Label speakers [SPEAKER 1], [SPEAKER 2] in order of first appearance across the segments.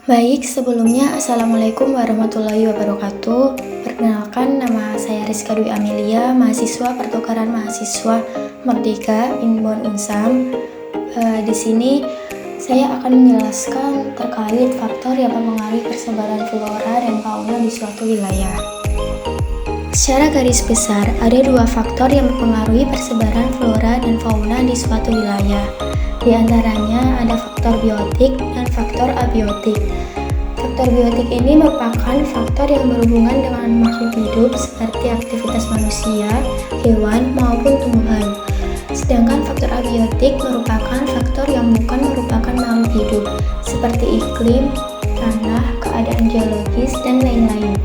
[SPEAKER 1] Baik, sebelumnya Assalamualaikum warahmatullahi wabarakatuh. Perkenalkan, nama saya Rizka Dwi Amelia, mahasiswa pertukaran mahasiswa Merdeka Inbon Unsam. Di sini saya akan menjelaskan terkait faktor yang mempengaruhi persebaran flora dan fauna di suatu wilayah. Secara garis besar, ada dua faktor yang mempengaruhi persebaran flora dan fauna di suatu wilayah. Di antaranya ada faktor biotik dan faktor abiotik. Faktor biotik ini merupakan faktor yang berhubungan dengan makhluk hidup seperti aktivitas manusia, hewan, maupun tumbuhan. Sedangkan faktor abiotik merupakan faktor yang bukan merupakan makhluk hidup seperti iklim, tanah, keadaan geologis, dan lain-lain.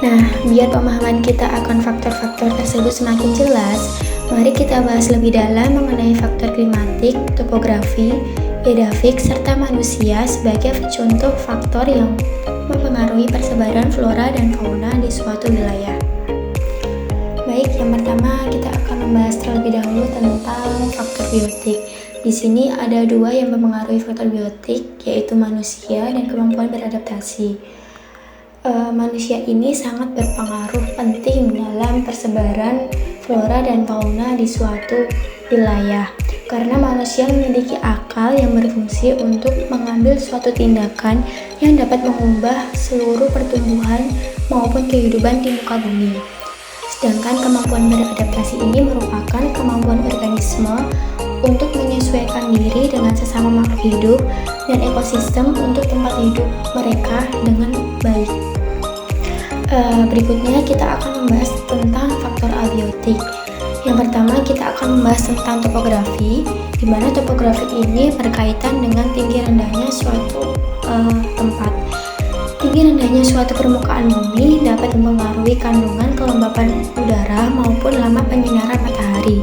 [SPEAKER 1] Nah, biar pemahaman kita akan faktor-faktor tersebut semakin jelas, mari kita bahas lebih dalam mengenai faktor klimatik, topografi, edafik, serta manusia sebagai contoh faktor yang mempengaruhi persebaran flora dan fauna di suatu wilayah. Baik, yang pertama kita akan membahas terlebih dahulu tentang faktor biotik. Di sini ada dua yang mempengaruhi faktor biotik, yaitu manusia dan kemampuan beradaptasi. Manusia ini sangat berpengaruh penting dalam persebaran flora dan fauna di suatu wilayah karena manusia memiliki akal yang berfungsi untuk mengambil suatu tindakan yang dapat mengubah seluruh pertumbuhan maupun kehidupan di muka bumi. Sedangkan kemampuan beradaptasi ini merupakan kemampuan organisme untuk menyesuaikan diri dengan sesama makhluk hidup dan ekosistem untuk tempat hidup mereka dengan baik. Berikutnya kita akan membahas tentang faktor abiotik. Yang pertama kita akan membahas tentang topografi, di mana topografi ini berkaitan dengan tinggi rendahnya suatu tempat. Tinggi rendahnya suatu permukaan bumi dapat mempengaruhi kandungan kelembapan udara maupun lama penyinaran matahari.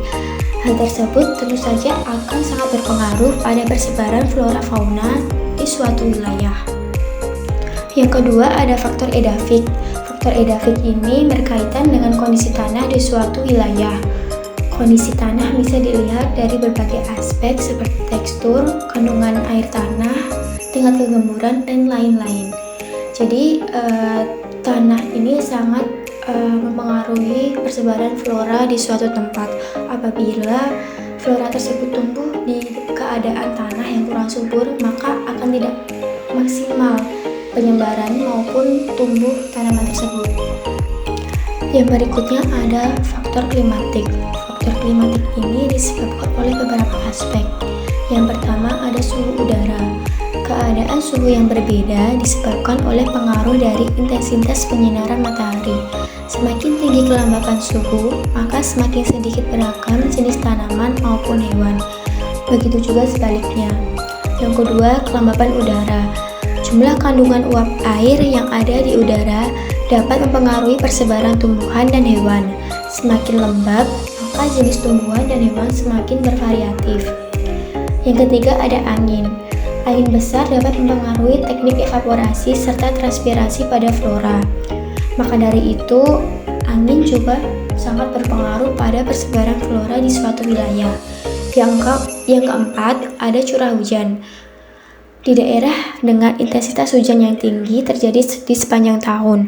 [SPEAKER 1] Hal tersebut tentu saja akan sangat berpengaruh pada persebaran flora fauna di suatu wilayah. Yang kedua ada faktor edafik. Faktor edafik ini berkaitan dengan kondisi tanah di suatu wilayah. Kondisi tanah bisa dilihat dari berbagai aspek seperti tekstur, kandungan air tanah, tingkat kegemburan, dan lain-lain. Jadi, tanah ini sangat mempengaruhi persebaran flora di suatu tempat. Apabila flora tersebut tumbuh di keadaan tanah yang kurang subur, maka akan tidak maksimal penyebaran maupun tumbuh tanaman tersebut. Yang berikutnya ada faktor klimatik. Faktor klimatik ini disebabkan oleh beberapa aspek. Yang pertama ada suhu udara. Keadaan suhu yang berbeda disebabkan oleh pengaruh dari intensitas penyinaran matahari. Semakin tinggi kelembapan suhu, maka semakin sedikit beragam jenis tanaman maupun hewan. Begitu juga sebaliknya. Yang kedua, kelembapan udara. Jumlah kandungan uap air yang ada di udara dapat mempengaruhi persebaran tumbuhan dan hewan. Semakin lembab, maka jenis tumbuhan dan hewan semakin bervariatif. Yang ketiga ada angin. Angin besar dapat mempengaruhi teknik evaporasi serta transpirasi pada flora. Maka dari itu, angin juga sangat berpengaruh pada persebaran flora di suatu wilayah. Yang keempat ada curah hujan. Di daerah dengan intensitas hujan yang tinggi terjadi di sepanjang tahun,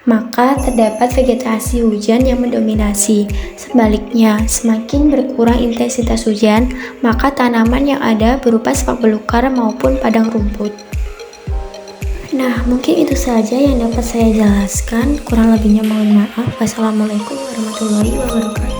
[SPEAKER 1] maka terdapat vegetasi hujan yang mendominasi. Sebaliknya, semakin berkurang intensitas hujan, maka tanaman yang ada berupa semak belukar maupun padang rumput. Nah, mungkin itu saja yang dapat saya jelaskan. Kurang lebihnya mohon maaf. Wassalamualaikum warahmatullahi wabarakatuh.